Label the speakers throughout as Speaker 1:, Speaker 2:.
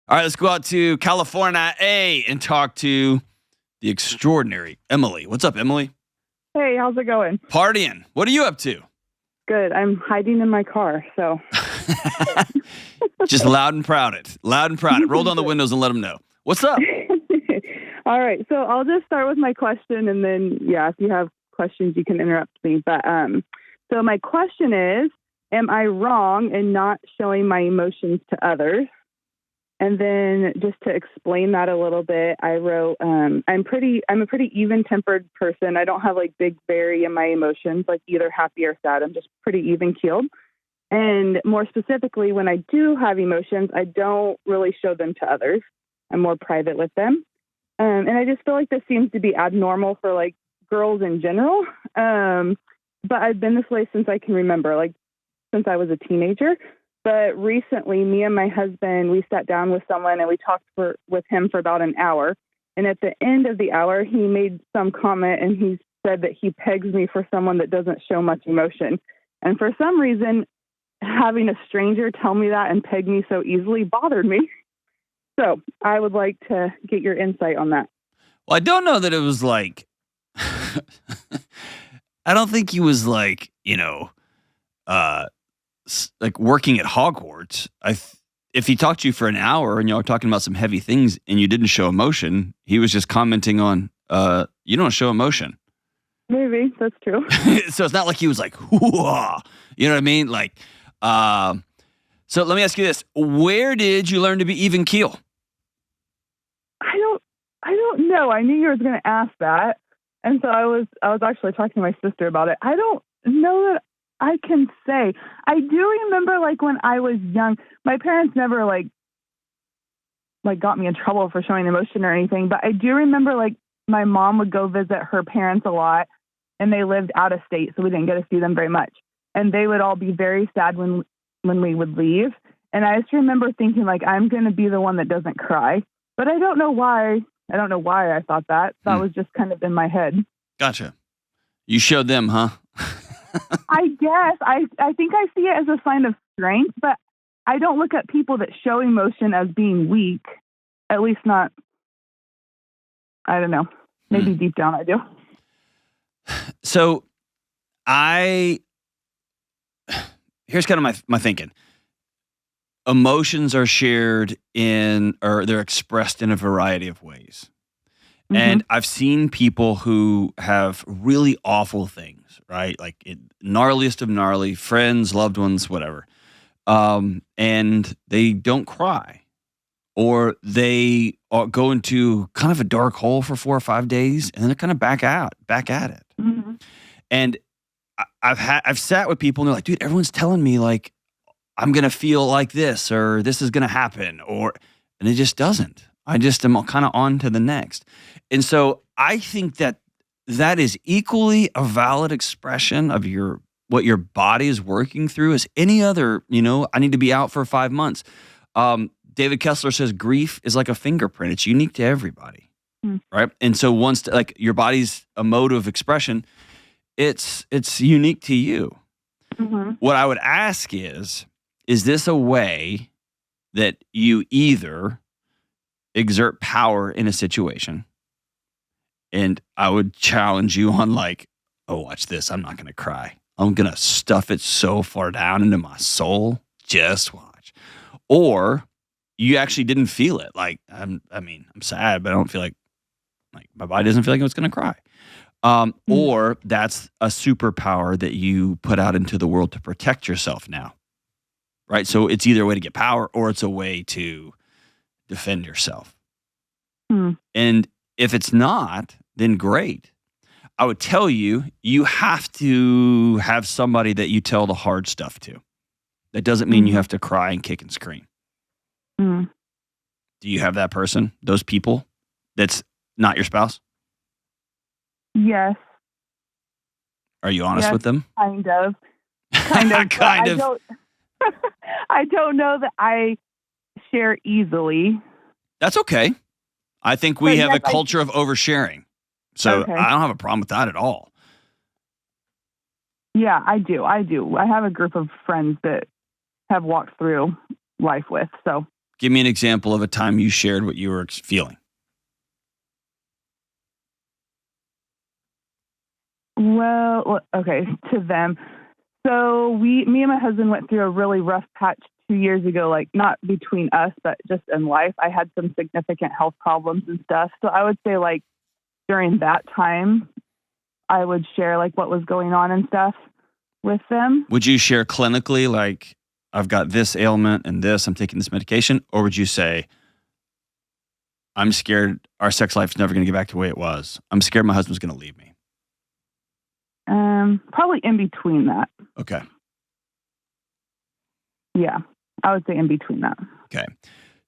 Speaker 1: All right, let's go out to California and talk to the extraordinary Emily. What's up, Emily?
Speaker 2: Hey, how's it going?
Speaker 1: Partying. What are you up to?
Speaker 2: Good. I'm hiding in my car, so.
Speaker 1: Just loud and proud it. Loud and proud it. Roll down the windows and let them know. What's up?
Speaker 2: All right. So I'll just start with my question, and then, if you have questions, you can interrupt me. But so my question is, am I wrong in not showing my emotions to others? And then just to explain that a little bit, I wrote, I'm a pretty even-tempered person. I don't have like big vary in my emotions, like either happy or sad. I'm just pretty even-keeled. And more specifically, when I do have emotions, I don't really show them to others. I'm more private with them. And I just feel like this seems to be abnormal for like girls in general. But I've been this way since I can remember, like since I was a teenager. But recently, me and my husband, we sat down with someone and we talked with him for about an hour. And at the end of the hour, he made some comment and he said that he pegs me for someone that doesn't show much emotion. And for some reason, having a stranger tell me that and peg me so easily bothered me. So I would like to get your insight on that.
Speaker 1: Well, I don't know that it was like, I don't think he was like, like working at Hogwarts. If he talked to you for an hour and y'all were talking about some heavy things and you didn't show emotion, he was just commenting on, you don't show emotion.
Speaker 2: Maybe that's true.
Speaker 1: So it's not like he was like, hoo-ah, you know what I mean? Like, so let me ask you this. Where did you learn to be even keel?
Speaker 2: I don't know. I knew you were going to ask that. And so I was actually talking to my sister about it. I don't know that I can say. I do remember like when I was young, my parents never like got me in trouble for showing emotion or anything, but I do remember like my mom would go visit her parents a lot and they lived out of state, so we didn't get to see them very much. And they would all be very sad when we would leave. And I just remember thinking like I'm going to be the one that doesn't cry. But I don't know why. I don't know why I thought that. That was just kind of in my head.
Speaker 1: Gotcha. You showed them, huh?
Speaker 2: I guess. I think I see it as a sign of strength, but I don't look at people that show emotion as being weak. At least not, I don't know. Maybe deep down I do.
Speaker 1: So here's kind of my thinking. Emotions are shared or they're expressed in a variety of ways. Mm-hmm. And I've seen people who have really awful things, right? Like gnarliest of gnarly, friends, loved ones, whatever. And they don't cry. Or they go into kind of a dark hole for 4 or 5 days, and then they're kind of back at it. Mm-hmm. And I've sat with people, and they're like, dude, everyone's telling me like, I'm going to feel like this, or this is going to happen, and it just doesn't. I just am kind of on to the next. And so I think that is equally a valid expression of what your body is working through as any other, I need to be out for 5 months. David Kessler says grief is like a fingerprint. It's unique to everybody, right? And so once like your body's a mode of expression, it's unique to you. Mm-hmm. What I would ask is this a way that you either exert power in a situation? And I would challenge you on like, oh, watch this. I'm not going to cry. I'm going to stuff it so far down into my soul. Just watch. Or you actually didn't feel it. Like, I'm sad, but I don't feel like my body doesn't feel like it's going to cry. Or that's a superpower that you put out into the world to protect yourself now. Right? So it's either a way to get power or it's a way to defend yourself. And if it's not, then great. I would tell you, you have to have somebody that you tell the hard stuff to. That doesn't mean you have to cry and kick and scream. Do you have that person, those people, that's not your spouse?
Speaker 2: Yes.
Speaker 1: Are you honest with them?
Speaker 2: Kind of. Kind of. I don't know that I share easily.
Speaker 1: That's okay. I think we have a culture of oversharing. So okay. I don't have a problem with that at all.
Speaker 2: Yeah, I do. I have a group of friends that have walked through life with. So
Speaker 1: Give me an example of a time you shared what you were feeling.
Speaker 2: Well, okay, to them. So me and my husband went through a really rough patch 2 years ago, like not between us, but just in life. I had some significant health problems and stuff. So I would say like during that time, I would share like what was going on and stuff with them.
Speaker 1: Would you share clinically, like, I've got this ailment and this, I'm taking this medication? Or would you say, I'm scared our sex life's never going to get back to the way it was. I'm scared my husband's going to leave me.
Speaker 2: Probably in between that.
Speaker 1: Okay.
Speaker 2: Yeah, I would say in between that.
Speaker 1: Okay.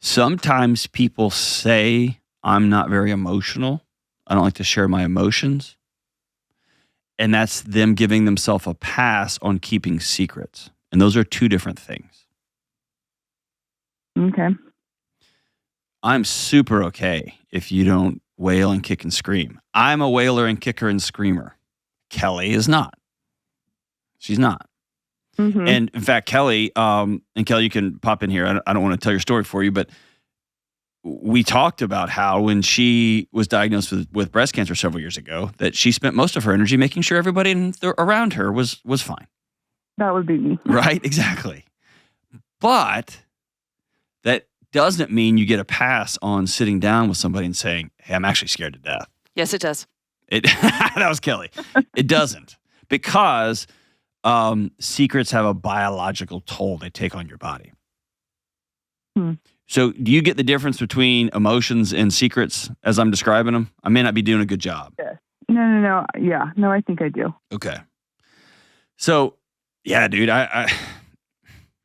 Speaker 1: Sometimes people say I'm not very emotional. I don't like to share my emotions. And that's them giving themselves a pass on keeping secrets. And those are two different things.
Speaker 2: Okay.
Speaker 1: I'm super okay if you don't wail and kick and scream. I'm a wailer and kicker and screamer. Kelly is not. She's not.
Speaker 2: Mm-hmm.
Speaker 1: And in fact, Kelly, and Kelly, you can pop in here. I don't want to tell your story for you, but we talked about how when she was diagnosed with breast cancer several years ago, that she spent most of her energy making sure everybody around her was fine.
Speaker 2: That would be me.
Speaker 1: Right? Exactly. But that doesn't mean you get a pass on sitting down with somebody and saying, hey, I'm actually scared to death.
Speaker 3: Yes, it does.
Speaker 1: That was Kelly. It doesn't, because secrets have a biological toll they take on your body. So do you get the difference between emotions and secrets as I'm describing them? I may not be doing a good job.
Speaker 2: Yes. No. Yeah. No, I think I do.
Speaker 1: Okay. So, yeah, dude,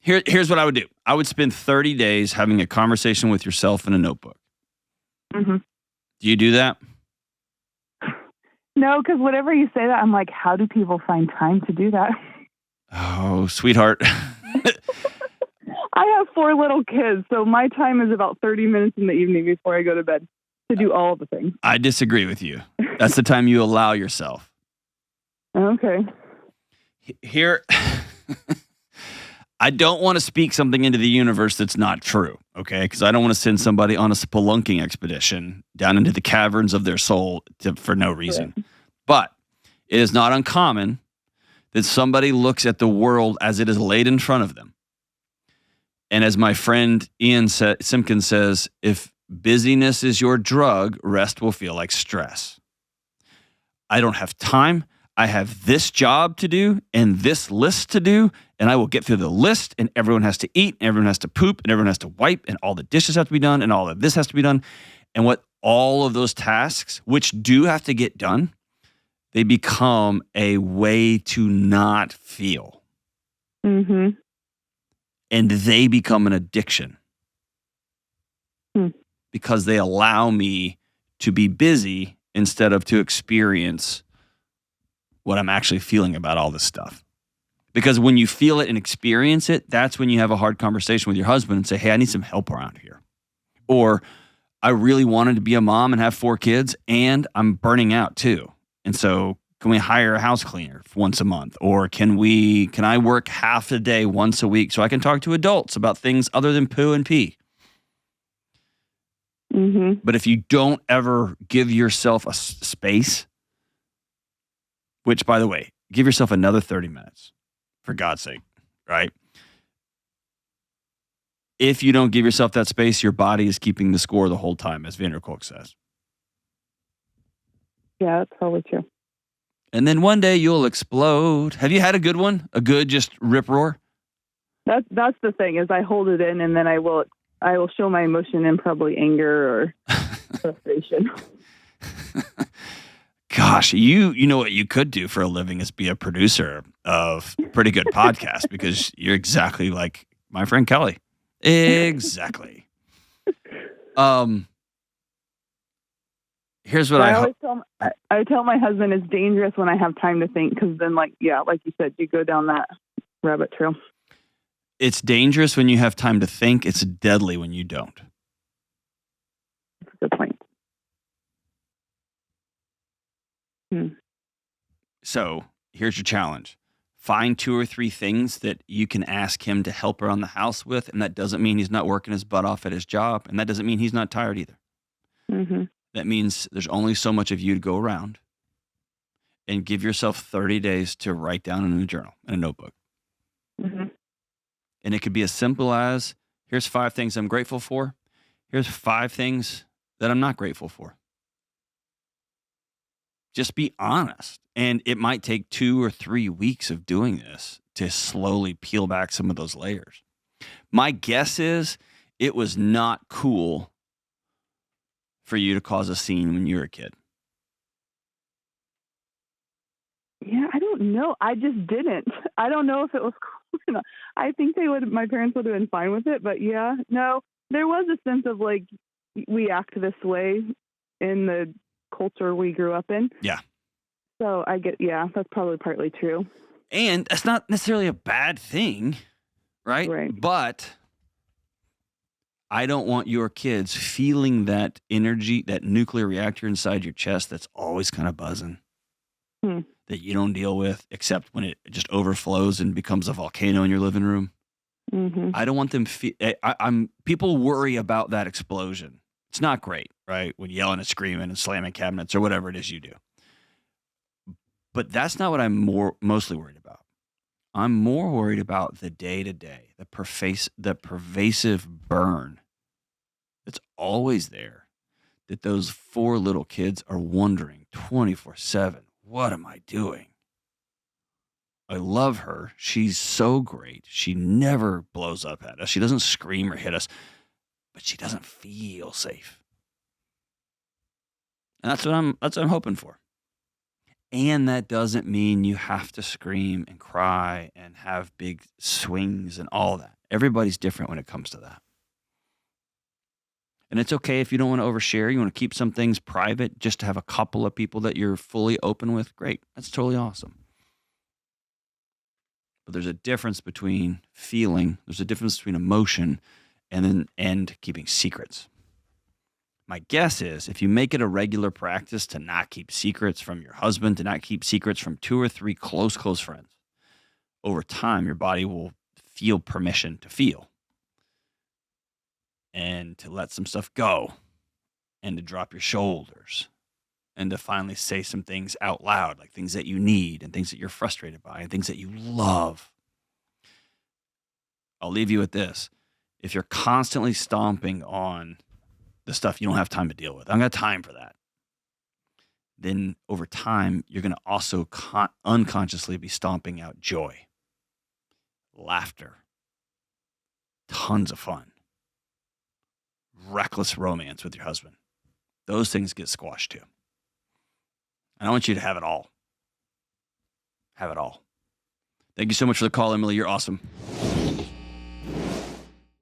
Speaker 1: here's what I would do. I would spend 30 days having a conversation with yourself in a notebook.
Speaker 2: Mm-hmm.
Speaker 1: Do you do that?
Speaker 2: No, because whenever you say that, I'm like, how do people find time to do that?
Speaker 1: Oh, sweetheart.
Speaker 2: I have 4 little kids, so my time is about 30 minutes in the evening before I go to bed to do all the things.
Speaker 1: I disagree with you. That's the time you allow yourself.
Speaker 2: Okay.
Speaker 1: Here, I don't want to speak something into the universe that's not true, okay? Because I don't want to send somebody on a spelunking expedition down into the caverns of their soul for no reason. Right. But it is not uncommon that somebody looks at the world as it is laid in front of them. And as my friend Ian Simpkins says, if busyness is your drug, rest will feel like stress. I don't have time. I have this job to do and this list to do, and I will get through the list, and everyone has to eat, and everyone has to poop, and everyone has to wipe, and all the dishes have to be done, and all of this has to be done. And what all of those tasks, which do have to get done, they become a way to not feel.
Speaker 2: Mm-hmm.
Speaker 1: And they become an addiction. Because they allow me to be busy instead of to experience what I'm actually feeling about all this stuff. Because when you feel it and experience it, that's when you have a hard conversation with your husband and say, hey, I need some help around here. Or I really wanted to be a mom and have 4 kids, and I'm burning out too. And so can we hire a house cleaner once a month? Or can I work half a day once a week so I can talk to adults about things other than poo and pee?
Speaker 2: Mm-hmm.
Speaker 1: But if you don't ever give yourself a space, which, by the way, give yourself another 30 minutes, for God's sake, right? If you don't give yourself that space, your body is keeping the score the whole time, as Vander Kolk says.
Speaker 2: Yeah, that's probably true.
Speaker 1: And then one day you'll explode. Have you had a good one? A good just rip roar?
Speaker 2: That's the thing, is I hold it in, and then I will show my emotion in probably anger or frustration.
Speaker 1: Gosh, you know what you could do for a living is be a producer of a pretty good podcast, because you're exactly like my friend Kelly. Exactly. Here's what
Speaker 2: I tell my husband it's dangerous when I have time to think, because then, like you said, you go down that rabbit trail.
Speaker 1: It's dangerous when you have time to think. It's deadly when you don't.
Speaker 2: That's a good point.
Speaker 1: So here's your challenge. Find 2 or 3 things that you can ask him to help around the house with, and that doesn't mean he's not working his butt off at his job, and that doesn't mean he's not tired either.
Speaker 2: Mm-hmm.
Speaker 1: That means there's only so much of you to go around, and give yourself 30 days to write down in a journal, in a notebook.
Speaker 2: Mm-hmm.
Speaker 1: And it could be as simple as, here's 5 things I'm grateful for. Here's 5 things that I'm not grateful for. Just be honest. And it might take 2 or 3 weeks of doing this to slowly peel back some of those layers. My guess is it was not cool for you to cause a scene when you were a kid.
Speaker 2: Yeah, I don't know. I just didn't. I don't know if it was cool or not. I think my parents would have been fine with it, but yeah, no, there was a sense of like, we act this way in the culture we grew up in.
Speaker 1: Yeah.
Speaker 2: So that's probably partly true.
Speaker 1: And that's not necessarily a bad thing, right?
Speaker 2: Right.
Speaker 1: But I don't want your kids feeling that energy, that nuclear reactor inside your chest that's always kind of buzzing, that you don't deal with, except when it just overflows and becomes a volcano in your living room.
Speaker 2: Mm-hmm.
Speaker 1: I don't want them. People worry about that explosion. It's not great, right? When yelling and screaming and slamming cabinets or whatever it is you do. But that's not what I'm mostly worried about. I'm more worried about the day-to-day, the pervasive burn that's always there, that those 4 little kids are wondering 24/7, what am I doing? I love her. She's so great. She never blows up at us. She doesn't scream or hit us, but she doesn't feel safe. And that's what I'm hoping for. And that doesn't mean you have to scream and cry and have big swings and all that. Everybody's different when it comes to that. And it's okay if you don't want to overshare. You want to keep some things private, just to have a couple of people that you're fully open with. Great. That's totally awesome. But there's a difference between feeling, there's a difference between emotion and keeping secrets. My guess is if you make it a regular practice to not keep secrets from your husband, to not keep secrets from 2 or 3 close friends, over time, your body will feel permission to feel and to let some stuff go and to drop your shoulders and to finally say some things out loud, like things that you need and things that you're frustrated by and things that you love. I'll leave you with this. If you're constantly stomping on the stuff you don't have time to deal with, I don't got time for that, then over time, you're going to also unconsciously be stomping out joy, laughter, tons of fun, reckless romance with your husband. Those things get squashed too. And I want you to have it all. Have it all. Thank you so much for the call, Emily. You're awesome.